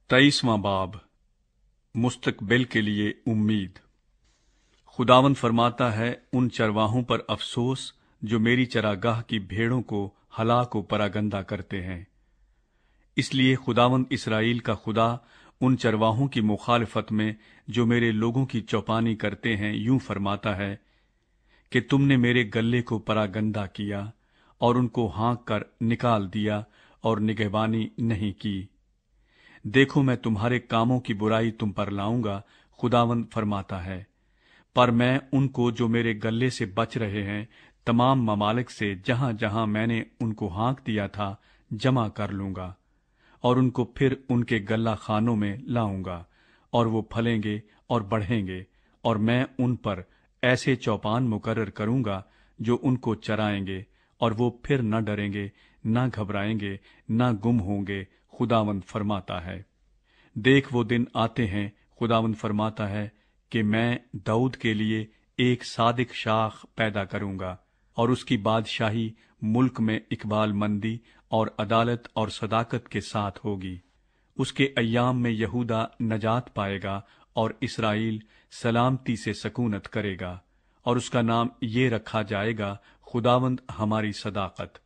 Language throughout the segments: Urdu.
23واں باب مستقبل کے لیے امید۔ خداوند فرماتا ہے، ان چرواہوں پر افسوس جو میری چراگاہ کی بھیڑوں کو ہلاک و پراگندہ کرتے ہیں۔ اس لیے خداوند اسرائیل کا خدا ان چرواہوں کی مخالفت میں جو میرے لوگوں کی چوپانی کرتے ہیں یوں فرماتا ہے کہ تم نے میرے گلے کو پراگندہ کیا اور ان کو ہانک کر نکال دیا اور نگہبانی نہیں کی۔ دیکھو، میں تمہارے کاموں کی برائی تم پر لاؤں گا، خداوند فرماتا ہے، پر میں ان کو جو میرے گلے سے بچ رہے ہیں تمام ممالک سے جہاں جہاں میں نے ان کو ہانک دیا تھا جمع کر لوں گا، اور ان کو پھر ان کے گلہ خانوں میں لاؤں گا، اور وہ پھلیں گے اور بڑھیں گے، اور میں ان پر ایسے چوپان مقرر کروں گا جو ان کو چرائیں گے، اور وہ پھر نہ ڈریں گے، نہ گھبرائیں گے، نہ گم ہوں گے، خداوند فرماتا ہے۔ دیکھ، وہ دن آتے ہیں، خداوند فرماتا ہے، کہ میں داؤد کے لیے ایک صادق شاخ پیدا کروں گا، اور اس کی بادشاہی ملک میں اقبال مندی اور عدالت اور صداقت کے ساتھ ہوگی۔ اس کے ایام میں یہودا نجات پائے گا اور اسرائیل سلامتی سے سکونت کرے گا، اور اس کا نام یہ رکھا جائے گا، خداوند ہماری صداقت۔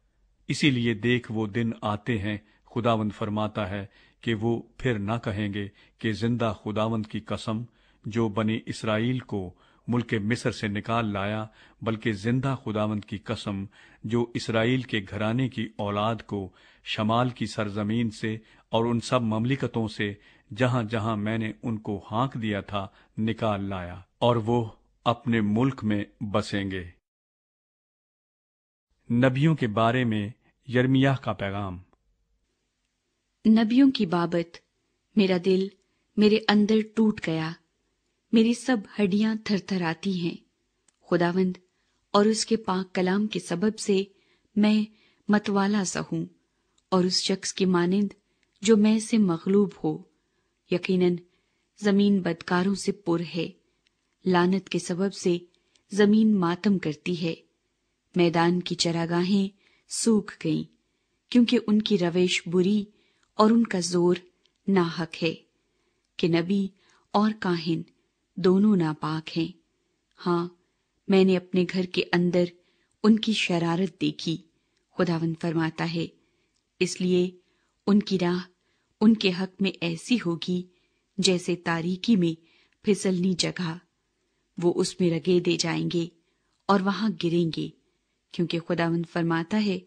اسی لیے دیکھ، وہ دن آتے ہیں، خداوند فرماتا ہے، کہ وہ پھر نہ کہیں گے کہ زندہ خداوند کی قسم جو بنی اسرائیل کو ملک مصر سے نکال لایا، بلکہ زندہ خداوند کی قسم جو اسرائیل کے گھرانے کی اولاد کو شمال کی سرزمین سے اور ان سب مملکتوں سے جہاں جہاں میں نے ان کو ہانک دیا تھا نکال لایا، اور وہ اپنے ملک میں بسیں گے۔ نبیوں کے بارے میں یرمیاہ کا پیغام۔ نبیوں کی بابت میرا دل میرے اندر ٹوٹ گیا، میری سب ہڈیاں تھر تھر آتی ہیں۔ خداوند اور اس کے پاک کلام کے سبب سے میں متوالا سا ہوں، اور اس شخص کی مانند جو میں سے مغلوب ہو۔ یقیناً زمین بدکاروں سے پر ہے، لعنت کے سبب سے زمین ماتم کرتی ہے۔ میدان کی چراگاہیں سوکھ گئیں، کیونکہ ان کی روش بری اور ان کا زور ناحق ہے، کہ نبی اور کاہن دونوں ناپاک ہیں۔ ہاں، میں نے اپنے گھر کے اندر ان کی شرارت دیکھی، خداوند فرماتا ہے، اس لیے ان کی راہ ان کے حق میں ایسی ہوگی جیسے تاریکی میں پھسلنی جگہ۔ وہ اس میں رگیدے جائیں گے اور وہاں گریں گے، کیونکہ خداوند فرماتا ہے،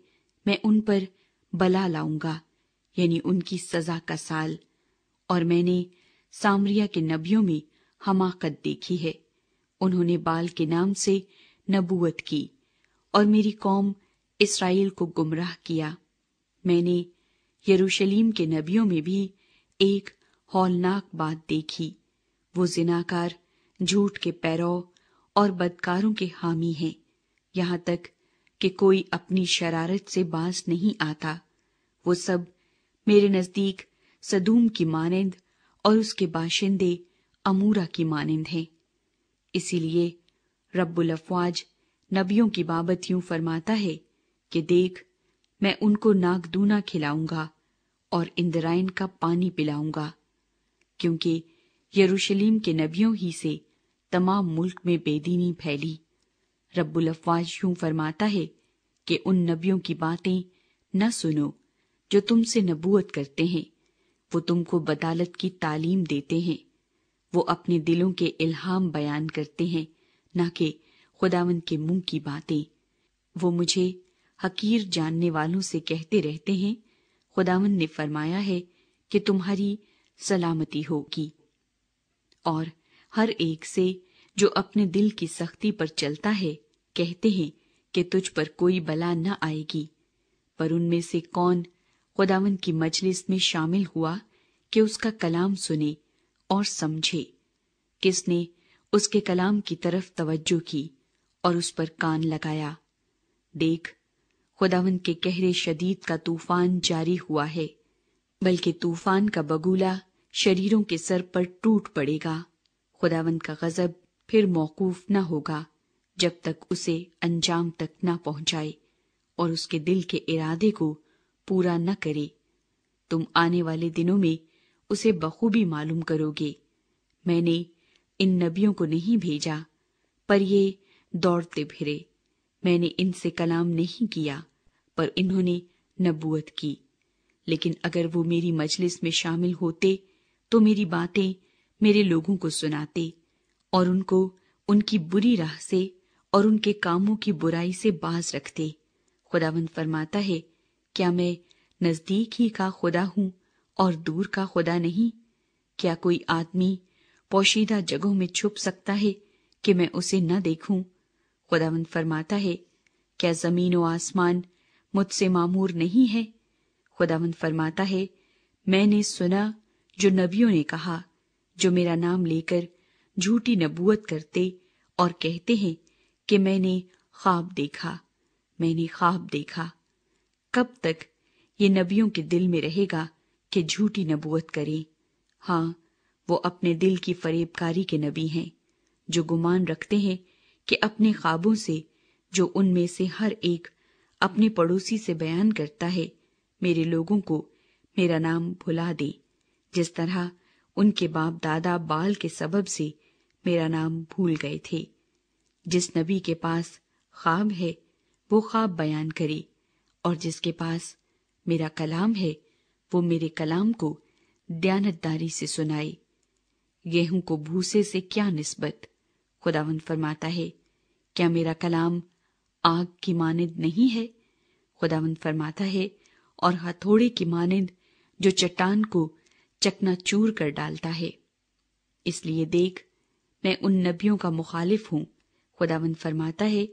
میں ان پر بلا لاؤں گا، یعنی ان کی سزا کا سال۔ اور میں نے سامریا کے نبیوں میں حماقت دیکھی ہے، انہوں نے بال کے نام سے نبوت کی اور میری قوم اسرائیل کو گمراہ کیا۔ میں نے یروشلیم کے نبیوں میں بھی ایک ہولناک بات دیکھی، وہ زناکار، جھوٹ کے پیرو اور بدکاروں کے حامی ہیں، یہاں تک کہ کوئی اپنی شرارت سے باز نہیں آتا۔ وہ سب میرے نزدیک سدوم کی مانند اور اس کے باشندے امورا کی مانند ہیں۔ اسی لیے رب الافواج نبیوں کی بابت یوں فرماتا ہے کہ دیکھ، میں ان کو ناگدونا کھلاؤں گا اور اندرائن کا پانی پلاؤں گا، کیونکہ یروشلیم کے نبیوں ہی سے تمام ملک میں بے دینی پھیلی۔ رب الافواج یوں فرماتا ہے کہ ان نبیوں کی باتیں نہ سنو جو تم سے نبوت کرتے ہیں، وہ تم کو بطالت کی تعلیم دیتے ہیں، وہ اپنے دلوں کے الہام بیان کرتے ہیں، نہ کہ خداوند کے منہ کی باتیں۔ وہ مجھے حقیر جاننے والوں سے کہتے رہتے ہیں، خداوند نے فرمایا ہے کہ تمہاری سلامتی ہوگی۔ اور ہر ایک سے جو اپنے دل کی سختی پر چلتا ہے کہتے ہیں کہ تجھ پر کوئی بلا نہ آئے گی۔ پر ان میں سے کون خداوند کی مجلس میں شامل ہوا کہ اس کا کلام سنے اور سمجھے؟ کس نے اس کے کلام کی طرف توجہ کی اور اس پر کان لگایا؟ دیکھ، خداوند کے قہر شدید کا طوفان جاری ہوا ہے، بلکہ طوفان کا بگولا شریروں کے سر پر ٹوٹ پڑے گا۔ خداوند کا غضب پھر موقوف نہ ہوگا جب تک اسے انجام تک نہ پہنچائے اور اس کے دل کے ارادے کو پورا نہ کرے۔ تم آنے والے دنوں میں اسے بخوبی معلوم کرو گے۔ میں نے ان نبیوں کو نہیں بھیجا، پر یہ دوڑتے پھرے۔ میں نے ان سے کلام نہیں کیا، پر انہوں نے نبوت کی۔ لیکن اگر وہ میری مجلس میں شامل ہوتے تو میری باتیں میرے لوگوں کو سناتے اور ان کو ان کی بری راہ سے اور ان کے کاموں کی برائی سے باز رکھتے۔ خداوند فرماتا ہے، کیا میں نزدیک ہی کا خدا ہوں اور دور کا خدا نہیں؟ کیا کوئی آدمی پوشیدہ جگہوں میں چھپ سکتا ہے کہ میں اسے نہ دیکھوں؟ خداوند فرماتا ہے، کیا زمین و آسمان مجھ سے معمور نہیں ہے؟ خداوند فرماتا ہے، میں نے سنا جو نبیوں نے کہا، جو میرا نام لے کر جھوٹی نبوت کرتے اور کہتے ہیں کہ میں نے خواب دیکھا، میں نے خواب دیکھا۔ کب تک یہ نبیوں کے دل میں رہے گا کہ جھوٹی نبوت کریں؟ ہاں، وہ اپنے دل کی فریب کاری کے نبی ہیں، جو گمان رکھتے ہیں کہ اپنے خوابوں سے، جو ان میں سے ہر ایک اپنے پڑوسی سے بیان کرتا ہے، میرے لوگوں کو میرا نام بھلا دے، جس طرح ان کے باپ دادا بال کے سبب سے میرا نام بھول گئے تھے۔ جس نبی کے پاس خواب ہے وہ خواب بیان کرے، اور جس کے پاس میرا کلام ہے وہ میرے کلام کو دیانتداری سے سنائے۔ گیہوں کو بھوسے سے کیا نسبت؟ خداوند فرماتا ہے، کیا میرا کلام آگ کی مانند نہیں ہے؟ خداوند فرماتا ہے، اور ہتھوڑے کی مانند جو چٹان کو چکنا چور کر ڈالتا ہے۔ اس لیے دیکھ، میں ان نبیوں کا مخالف ہوں، خداوند فرماتا ہے،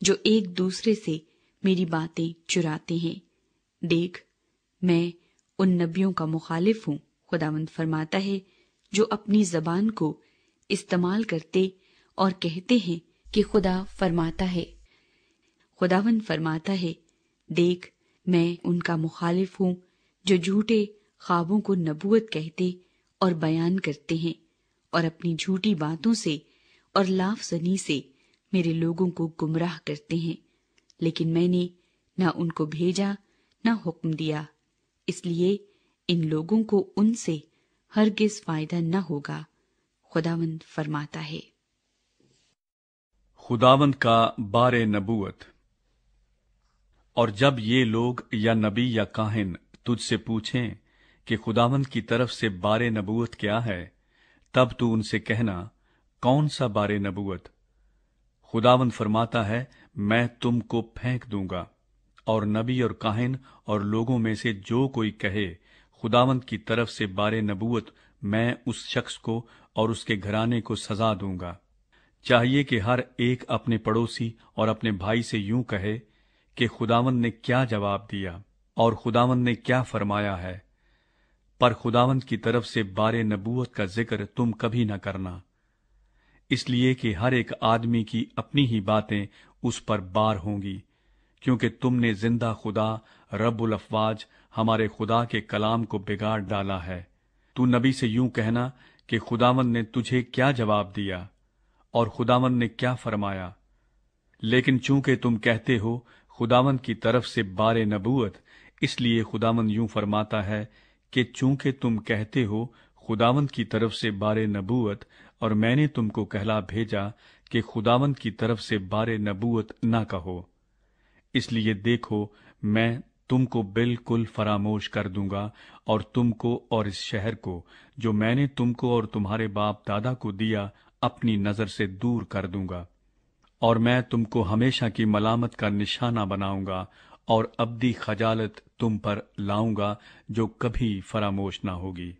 جو ایک دوسرے سے میری باتیں چراتے ہیں۔ دیکھ، میں ان نبیوں کا مخالف ہوں، خداوند فرماتا ہے، جو اپنی زبان کو استعمال کرتے اور کہتے ہیں کہ خدا فرماتا ہے۔ خداوند فرماتا ہے، دیکھ، میں ان کا مخالف ہوں جو جھوٹے خوابوں کو نبوت کہتے اور بیان کرتے ہیں، اور اپنی جھوٹی باتوں سے اور لاف زنی سے میرے لوگوں کو گمراہ کرتے ہیں۔ لیکن میں نے نہ ان کو بھیجا نہ حکم دیا، اس لیے ان لوگوں کو ان سے ہرگز فائدہ نہ ہوگا، خداوند فرماتا ہے۔ خداوند کا بار نبوت۔ اور جب یہ لوگ یا نبی یا کاہن تجھ سے پوچھیں کہ خداوند کی طرف سے بار نبوت کیا ہے، تب تو ان سے کہنا، کون سا بار نبوت؟ خداوند فرماتا ہے، میں تم کو پھینک دوں گا، اور نبی اور کاہن اور لوگوں میں سے جو کوئی کہے خداوند کی طرف سے بار نبوت، میں اس شخص کو اور اس کے گھرانے کو سزا دوں گا۔ چاہیے کہ ہر ایک اپنے پڑوسی اور اپنے بھائی سے یوں کہے کہ خداوند نے کیا جواب دیا اور خداوند نے کیا فرمایا ہے، پر خداوند کی طرف سے بار نبوت کا ذکر تم کبھی نہ کرنا، اس لیے کہ ہر ایک آدمی کی اپنی ہی باتیں اس پر بار ہوں گی، کیونکہ تم نے زندہ خدا رب الافواج ہمارے خدا کے کلام کو بگاڑ ڈالا ہے۔ تو نبی سے یوں کہنا کہ خداوند نے تجھے کیا جواب دیا اور خداوند نے کیا فرمایا۔ لیکن چونکہ تم کہتے ہو خداوند کی طرف سے بار نبوت، اس لیے خداوند یوں فرماتا ہے کہ چونکہ تم کہتے ہو خداوند کی طرف سے بار نبوت، اور میں نے تم کو کہلا بھیجا کہ خداوند کی طرف سے بار نبوت نہ کہو، اس لیے دیکھو، میں تم کو بالکل فراموش کر دوں گا، اور تم کو اور اس شہر کو جو میں نے تم کو اور تمہارے باپ دادا کو دیا اپنی نظر سے دور کر دوں گا، اور میں تم کو ہمیشہ کی ملامت کا نشانہ بناؤں گا، اور ابدی خجالت تم پر لاؤں گا جو کبھی فراموش نہ ہوگی۔